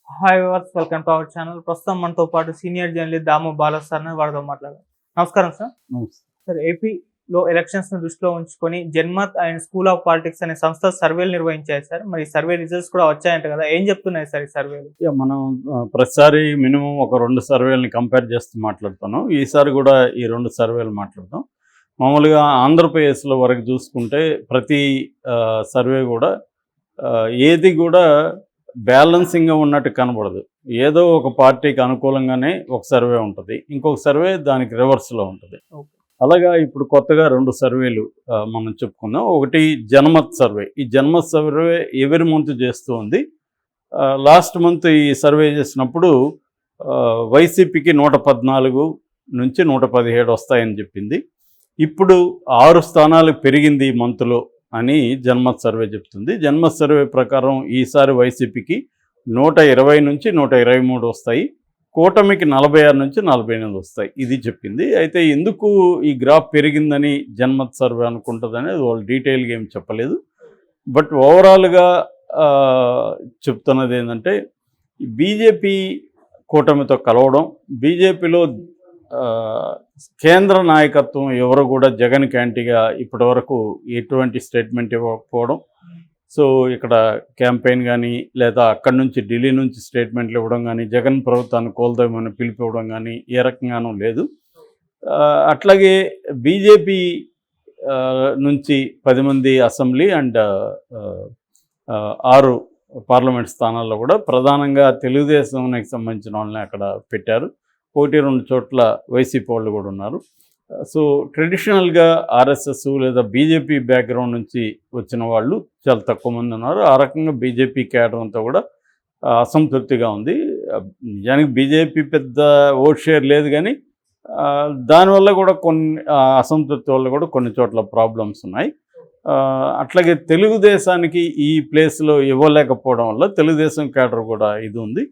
Hi viewers, welcome to our channel. ప్రస్తుతం మనతో పాటు సీనియర్ జర్నలిస్ట్ దాము బాలా సార్ వారితో మాట్లాడారు. నమస్కారం సార్. సార్, ఏపీలో ఎలక్షన్స్ ను దృష్టిలో ఉంచుకొని Janmat and school of politics అనే సంస్థ సర్వేలు నిర్వహించాయి సార్. మరి సర్వే రిజల్ట్స్ కూడా వచ్చాయంట కదా, ఏం చెప్తున్నాయి సార్ ఈ సర్వేలు? మనం ప్రతిసారి మినిమం ఒక 2 సర్వేలని కంపేర్ చేస్తూ మాట్లాడుతున్నాం. ఈసారి కూడా ఈ 2 సర్వేలు మాట్లాడతాం. మామూలుగా ఆంధ్రప్రదేశ్లో వరకు చూసుకుంటే ప్రతి సర్వే కూడా ఏది కూడా బ్యాలెన్సింగ్గా ఉన్నట్టు కనబడదు. ఏదో ఒక పార్టీకి అనుకూలంగానే ఒక సర్వే ఉంటుంది, ఇంకొక సర్వే దానికి రివర్స్లో ఉంటుంది. అలాగా ఇప్పుడు కొత్తగా 2 సర్వేలు మనం చెప్పుకుందాం. ఒకటి జనమత్ సర్వే. ఈ జనమత్ సర్వే ఎవరి మంత్ చేస్తూ ఉంది. లాస్ట్ మంత్ ఈ సర్వే చేసినప్పుడు వైసీపీకి 114 నుంచి 117 వస్తాయని చెప్పింది. ఇప్పుడు 6 స్థానాలు పెరిగింది ఈ మంత్లో అని జన్మత్ సర్వే చెప్తుంది. జన్మత్ సర్వే ప్రకారం ఈసారి వైసీపీకి 120 నుంచి 123 వస్తాయి, కూటమికి 46 నుంచి 48 వస్తాయి, ఇది చెప్పింది. అయితే ఎందుకు ఈ గ్రాఫ్ పెరిగిందని జన్మత్ సర్వే అనుకుంటుంది అనేది వాళ్ళు డీటెయిల్గా ఏం చెప్పలేదు. బట్ ఓవరాల్గా చెప్తున్నది ఏంటంటే బీజేపీ కూటమితో కలవడం, బీజేపీలో కేంద్ర నాయకత్వం ఎవరు కూడా జగన్కి యాంటీగా ఇప్పటివరకు ఎటువంటి స్టేట్మెంట్ ఇవ్వకపోవడం. సో ఇక్కడ క్యాంపెయిన్ కానీ లేదా అక్కడి నుంచి ఢిల్లీ నుంచి స్టేట్మెంట్లు ఇవ్వడం కానీ, జగన్ ప్రభుత్వాన్ని కోల్దామని పిలిపివ్వడం కానీ ఏ రకంగానూ లేదు. అట్లాగే బీజేపీ నుంచి 10 మంది అసెంబ్లీ అండ్ 6 పార్లమెంట్ స్థానాల్లో కూడా ప్రధానంగా తెలుగుదేశానికి సంబంధించిన వాళ్ళని అక్కడ పెట్టారు. 1-2 చోట్ల వైసీపీ వాళ్ళు కూడా ఉన్నారు. సో ట్రెడిషనల్గా ఆర్ఎస్ఎస్ లేదా బీజేపీ బ్యాక్గ్రౌండ్ నుంచి వచ్చిన వాళ్ళు చాలా తక్కువ మంది ఉన్నారు. ఆ రకంగా బీజేపీ క్యాడర్ అంతా కూడా అసంతృప్తిగా ఉంది. నిజానికి బీజేపీ పెద్ద ఓట్ షేర్ లేదు, కానీ దానివల్ల కూడా కొన్ని అసంతృప్తి వల్ల కూడా కొన్ని చోట్ల ప్రాబ్లమ్స్ ఉన్నాయి. అట్లాగే తెలుగుదేశానికి ఈ ప్లేస్లో ఇవ్వలేకపోవడం వల్ల తెలుగుదేశం క్యాడర్ కూడా ఇది ఉంది.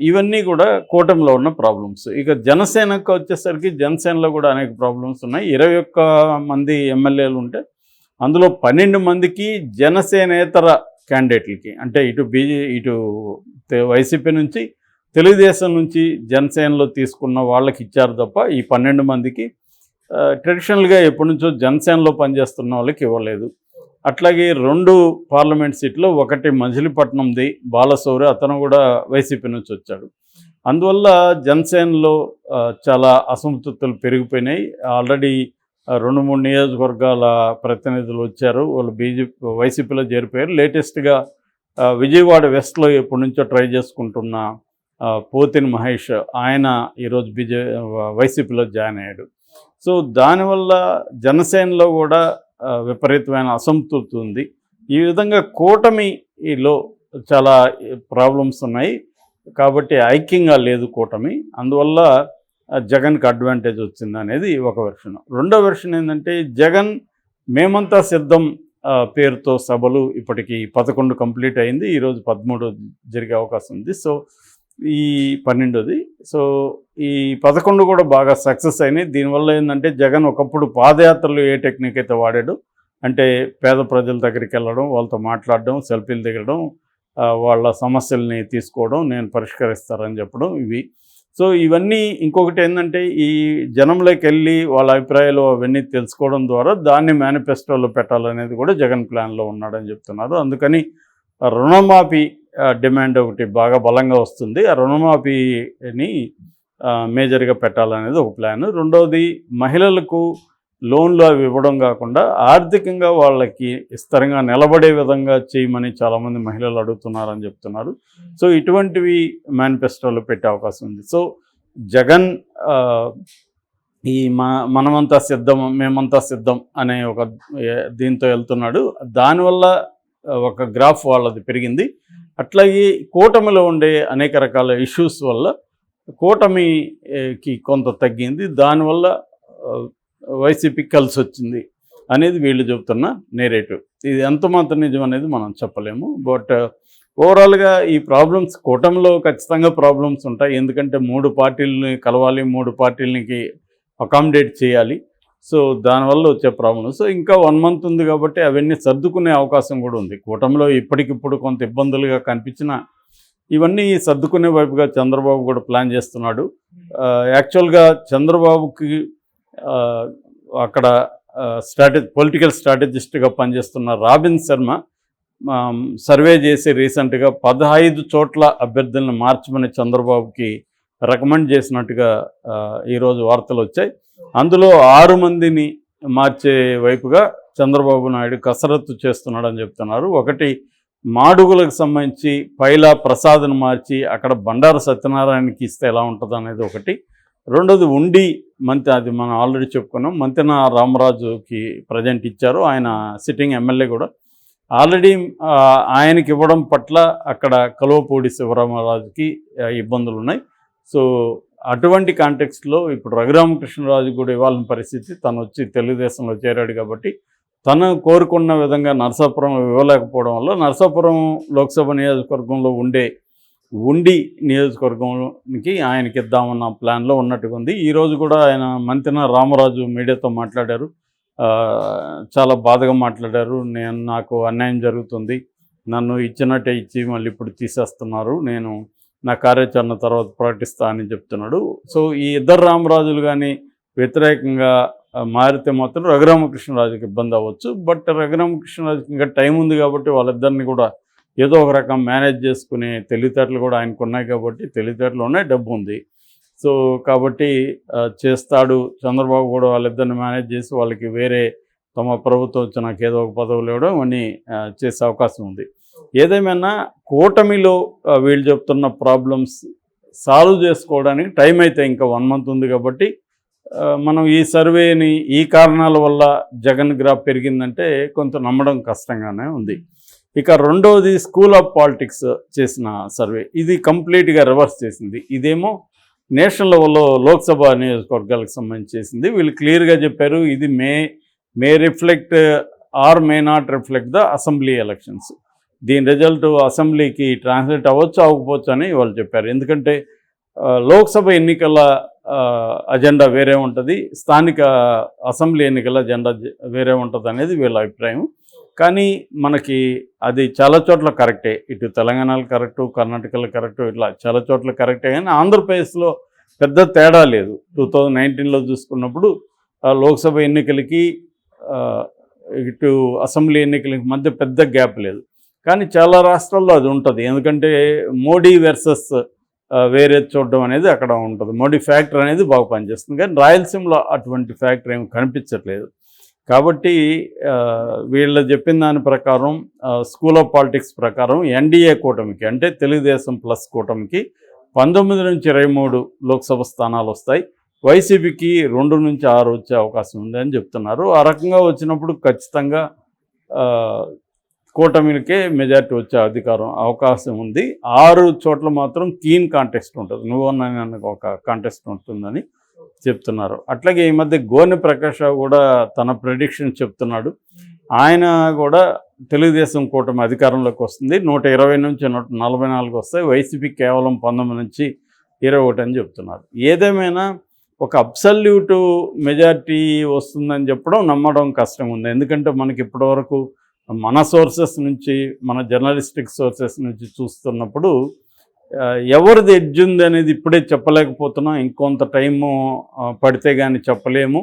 ఇవన్నీ కూడా కూటమిలో ఉన్న ప్రాబ్లమ్స్. ఇక జనసేనకు వచ్చేసరికి జనసేనలో కూడా అనేక ప్రాబ్లమ్స్ ఉన్నాయి. 21 మంది ఎమ్మెల్యేలు ఉంటే అందులో 12 మందికి జనసేనేతర క్యాండిడేట్లకి, అంటే ఇటు వైసీపీ నుంచి తెలుగుదేశం నుంచి జనసేనలో తీసుకున్న వాళ్ళకి ఇచ్చారు తప్ప ఈ 12 మందికి ట్రెడిషనల్గా ఎప్పటి నుంచో జనసేనలో పనిచేస్తున్న వాళ్ళకి ఇవ్వలేదు. అట్లాగే 2 పార్లమెంట్ సీట్లు, ఒకటి మజిలీపట్నంది బాలశౌరి, అతను కూడా వైసీపీ నుంచి వచ్చాడు. అందువల్ల జనసేనలో చాలా అసంతృప్తులు పెరిగిపోయినాయి. ఆల్రెడీ 2-3 నియోజకవర్గాల ప్రతినిధులు వచ్చారు, వాళ్ళు వైసీపీలో చేరిపోయారు. లేటెస్ట్గా విజయవాడ వెస్ట్లో ఎప్పటి నుంచో ట్రై చేసుకుంటున్న పోతిని మహేష్, ఆయన ఈరోజు వైసీపీలో జాయిన్ అయ్యాడు. సో దానివల్ల జనసేనలో కూడా విపరీతమైన అసంతృప్తి ఉంది. ఈ విధంగా కూటమిలో చాలా ప్రాబ్లమ్స్ ఉన్నాయి, కాబట్టి ఐక్యంగా లేదు కూటమి. అందువల్ల జగన్కి అడ్వాంటేజ్ వచ్చింది అనేది ఒక వెర్షన్. రెండో వెర్షన్ ఏంటంటే జగన్ మేమంతా సిద్ధం పేరుతో సభలు ఇప్పటికీ 11 కంప్లీట్ అయింది. ఈరోజు 13 జరిగే అవకాశం ఉంది. సో ఈ 12ది, సో ఈ 11 కూడా బాగా సక్సెస్ అయినాయి. దీనివల్ల ఏంటంటే జగన్ ఒకప్పుడు పాదయాత్రలు ఏ టెక్నిక్ అయితే వాడాడు, అంటే పేద ప్రజల దగ్గరికి వెళ్ళడం, వాళ్ళతో మాట్లాడడం, సెల్ఫీలు దిగడం, వాళ్ళ సమస్యల్ని తీసుకోవడం, నేను పరిష్కరిస్తారని చెప్పడం, ఇవి. సో ఇవన్నీ ఇంకొకటి ఏంటంటే ఈ జనంలోకి వెళ్ళి వాళ్ళ అభిప్రాయాలు అవన్నీ తెలుసుకోవడం ద్వారా దాన్ని మేనిఫెస్టోలో పెట్టాలనేది కూడా జగన్ ప్లాన్లో ఉన్నాడని చెప్తున్నారు. అందుకని రుణమాఫీ డిమాండ్ ఒకటి బాగా బలంగా వస్తుంది. ఆ రుణమాఫీని మేజర్గా పెట్టాలనేది ఒక ప్లాన్. రెండవది మహిళలకు లోన్లు అవి ఇవ్వడం కాకుండా ఆర్థికంగా వాళ్ళకి స్థిరంగా నిలబడే విధంగా చేయమని చాలామంది మహిళలు అడుగుతున్నారని చెప్తున్నారు. సో ఇటువంటివి మేనిఫెస్టోలో పెట్టే అవకాశం ఉంది. సో జగన్ ఈ మనమంతా సిద్ధం, మేమంతా సిద్ధం అనే ఒక దీంతో వెళ్తున్నాడు. దానివల్ల ఒక గ్రాఫ్ వాళ్ళది పెరిగింది. అట్లాగే కూటమిలో ఉండే అనేక రకాల ఇష్యూస్ వల్ల కూటమికి కొంత తగ్గింది. దానివల్ల వైసీపీకి కలిసి వచ్చింది అనేది వీళ్ళు చెబుతున్న నేరేటివ్. ఇది ఎంత మాత్రం నిజం అనేది మనం చెప్పలేము. బట్ ఓవరాల్గా ఈ ప్రాబ్లమ్స్ కూటమిలో ఖచ్చితంగా ప్రాబ్లమ్స్ ఉంటాయి. ఎందుకంటే 3 పార్టీలని కలవాలి, 3 పార్టీలకి అకామిడేట్ చేయాలి. సో దానివల్ల వచ్చే ప్రాబ్లం. సో ఇంకా 1 మంత్ ఉంది కాబట్టి అవన్నీ సర్దుకునే అవకాశం కూడా ఉంది. కూటమిలో ఇప్పటికిప్పుడు కొంత ఇబ్బందులుగా కనిపించిన ఇవన్నీ సర్దుకునే వైపుగా చంద్రబాబు కూడా ప్లాన్ చేస్తున్నాడు. యాక్చువల్గా చంద్రబాబుకి అక్కడ పొలిటికల్ స్ట్రాటజిస్ట్గా పనిచేస్తున్న రాబిన్ శర్మ సర్వే చేసి రీసెంట్గా 15 చోట్ల అభ్యర్థులను మార్చమని చంద్రబాబుకి రికమెండ్ చేసినట్టుగా ఈరోజు వార్తలు వచ్చాయి. అందులో 6 మందిని మార్చే వైపుగా చంద్రబాబు నాయుడు కసరత్తు చేస్తున్నాడని చెప్తున్నారు. ఒకటి మాడుగులకు సంబంధించి పైలా ప్రసాద్ను మార్చి అక్కడ బండారు సత్యనారాయణకి ఇస్తే ఎలా ఉంటుంది అనేది ఒకటి. రెండోది ఉండి అది మనం ఆల్రెడీ చెప్పుకున్నాం, మంతెన రామరాజుకి ప్రజెంట్ ఇచ్చారు. ఆయన సిట్టింగ్ ఎమ్మెల్యే కూడా. ఆల్రెడీ ఆయనకి ఇవ్వడం పట్ల అక్కడ కలువపూడి శివరామరాజుకి ఇబ్బందులు ఉన్నాయి. సో అటువంటి కాంటెక్స్ట్లో ఇప్పుడు రఘురామకృష్ణరాజు కూడా ఇవ్వాలని పరిస్థితి. తను వచ్చి తెలుగుదేశంలో చేరాడు కాబట్టి తను కోరుకున్న విధంగా నరసాపురం ఇవ్వలేకపోవడం వల్ల నరసాపురం లోక్సభ నియోజకవర్గంలో ఉండి నియోజకవర్గానికి ఆయనకి ఇద్దామన్న ప్లాన్లో ఉన్నట్టుగా ఉంది. ఈరోజు కూడా ఆయన మంతెన రామరాజు మీడియాతో మాట్లాడారు. చాలా బాధగా మాట్లాడారు. నాకు అన్యాయం జరుగుతుంది, నన్ను ఇచ్చినట్టే ఇచ్చి మళ్ళీ ఇప్పుడు తీసేస్తున్నారు, నేను నా కార్యాచరణ తర్వాత ప్రకటిస్తా అని చెప్తున్నాడు. సో ఈ ఇద్దరు రామరాజులు కానీ వ్యతిరేకంగా మారితే మాత్రం రఘురామకృష్ణరాజుకి ఇబ్బంది అవ్వచ్చు. బట్ రఘురామకృష్ణరాజుకి ఇంకా టైం ఉంది కాబట్టి వాళ్ళిద్దరిని కూడా ఏదో ఒక రకం మేనేజ్ చేసుకునే తెలివితేటలు కూడా ఆయనకు ఉన్నాయి కాబట్టి, తెలివితేటలు ఉన్నాయి, డబ్బు ఉంది. సో కాబట్టి చేస్తాడు. చంద్రబాబు కూడా వాళ్ళిద్దరిని మేనేజ్ చేసి వాళ్ళకి వేరే తమ ప్రభుత్వం వచ్చి నాకు ఏదో ఒక పదవులు ఇవ్వడం అని చేసే అవకాశం ఉంది. ఏదేమైనా కూటమిలో వీళ్ళు చెప్తున్న ప్రాబ్లమ్స్ సాల్వ్ చేసుకోవడానికి టైం అయితే ఇంకా 1 మంత్ ఉంది కాబట్టి మనం ఈ సర్వేని ఈ కారణాల వల్ల జగన్ గ్రాఫ్ పెరిగిందంటే కొంత నమ్మడం కష్టంగానే ఉంది. ఇక రెండవది స్కూల్ ఆఫ్ పాలిటిక్స్ చేసిన సర్వే, ఇది కంప్లీట్గా రివర్స్ చేసింది. ఇదేమో నేషనల్ లెవెల్లో లోక్సభ నియోజకవర్గాలకు సంబంధించి చేసింది. వీళ్ళు క్లియర్గా చెప్పారు ఇది may reflect or may not reflect the assembly elections. దీని రిజల్ట్ అసెంబ్లీకి ట్రాన్స్లేట్ అవ్వచ్చు అవ్వకపోవచ్చు అని వాళ్ళు చెప్పారు. ఎందుకంటే లోక్సభ ఎన్నికల అజెండా వేరే ఉంటుంది, స్థానిక అసెంబ్లీ ఎన్నికల అజెండా వేరే ఉంటుంది అనేది వీళ్ళ అభిప్రాయం. కానీ మనకి అది చాలా చోట్ల కరెక్టే. ఇటు తెలంగాణలో కరెక్టు, కర్ణాటకలో కరెక్టు, ఇట్లా చాలా చోట్ల కరెక్టే. కానీ ఆంధ్రప్రదేశ్లో పెద్ద తేడా లేదు. 2019లో చూసుకున్నప్పుడు లోక్సభ ఎన్నికలకి ఇటు అసెంబ్లీ ఎన్నికలకి మధ్య పెద్ద గ్యాప్ లేదు. కానీ చాలా రాష్ట్రాల్లో అది ఉంటుంది. ఎందుకంటే మోడీ వర్సెస్ వేరే చూడడం అనేది అక్కడ ఉంటుంది. మోడీ ఫ్యాక్టర్ అనేది బాగా పనిచేస్తుంది. కానీ రాయలసీమలో అటువంటి ఫ్యాక్టర్ ఏమి కనిపించట్లేదు. కాబట్టి వీళ్ళు చెప్పిన దాని ప్రకారం స్కూల్ ఆఫ్ పాలిటిక్స్ ప్రకారం ఎన్డీఏ కూటమికి అంటే తెలుగుదేశం ప్లస్ కూటమికి 19 నుంచి 23 లోక్సభ స్థానాలు వస్తాయి. వైసీపీకి 2 నుంచి 6 వచ్చే అవకాశం ఉంది అని చెప్తున్నారు. ఆ రకంగా వచ్చినప్పుడు ఖచ్చితంగా కూటమికే మెజారిటీ వచ్చే అవకాశం ఉంది. 6 చోట్ల మాత్రం కీన్ కాంటెస్ట్ ఉంటుంది, నువ్వు ఒక కాంటెస్ట్ ఉంటుందని చెప్తున్నారు. అట్లాగే ఈ మధ్య గోనె ప్రకాష్ రావు కూడా తన ప్రెడిక్షన్ చెప్తున్నాడు. ఆయన కూడా తెలుగుదేశం కూటమి అధికారంలోకి వస్తుంది, 120 నుంచి 144 వస్తాయి, వైసీపీ కేవలం 19 నుంచి 21 అని చెప్తున్నారు. ఏదేమైనా ఒక అబ్సల్యూట్ మెజారిటీ వస్తుందని చెప్పడం నమ్మడం కష్టంగా ఉంది. ఎందుకంటే మనకి ఇప్పటివరకు మన సోర్సెస్ నుంచి, మన జర్నలిస్టిక్ సోర్సెస్ నుంచి చూస్తున్నప్పుడు ఎవరిది ఎడ్జ్ ఉంది అనేది ఇప్పుడే చెప్పలేకపోతున్నాం. ఇంకొంత టైము పడితే కానీ చెప్పలేము.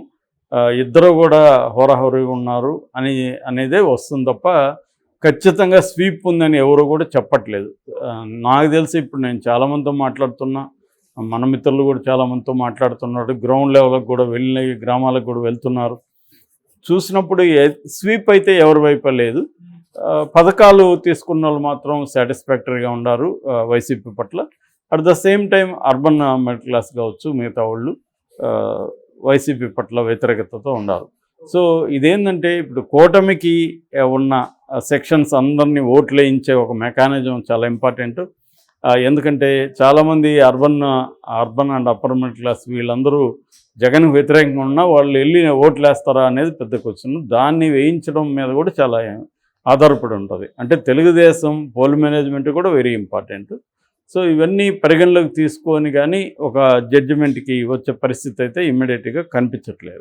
ఇద్దరు కూడా హోరాహోరీగా ఉన్నారు అనేదే వస్తుంది తప్ప ఖచ్చితంగా స్వీప్ ఉందని ఎవరు కూడా చెప్పట్లేదు. నాకు తెలిసి ఇప్పుడు నేను చాలామందితో మాట్లాడుతున్నా, మన మిత్రులు కూడా చాలామందితో మాట్లాడుతున్నారు, గ్రౌండ్ లెవెల్కి కూడా వెళ్ళిన గ్రామాలకు కూడా వెళ్తున్నారు. చూసినప్పుడు స్వీప్ అయితే ఎవరి వైపు లేదు. పథకాలు తీసుకున్న వాళ్ళు మాత్రం సాటిస్ఫాక్టరీగా ఉన్నారు వైసీపీ పట్ల. At the same time urban middle class కావచ్చు, మిగతా వాళ్ళు వైసీపీ పట్ల వ్యతిరేకతతో ఉండాలి. సో ఇదేంటంటే ఇప్పుడు కూటమికి ఉన్న సెక్షన్స్ అందరినీ ఓట్లు వేయించే ఒక మెకానిజం చాలా ఇంపార్టెంట్. ఎందుకంటే చాలామంది urban and upper middle class వీళ్ళందరూ జగన్కు వ్యతిరేకంగా ఉన్నా వాళ్ళు వెళ్ళి ఓట్లు వేస్తారా అనేది పెద్ద క్వశ్చన్. దాన్ని వేయించడం మీద కూడా చాలా ఆధారపడి ఉంటుంది. అంటే తెలుగుదేశం పోల్ మేనేజ్మెంట్ కూడా వెరీ ఇంపార్టెంట్. సో ఇవన్నీ పరిగణలోకి తీసుకొని కానీ ఒక జడ్జిమెంట్కి వచ్చే పరిస్థితి అయితే ఇమ్మీడియట్గా కనిపించట్లేదు.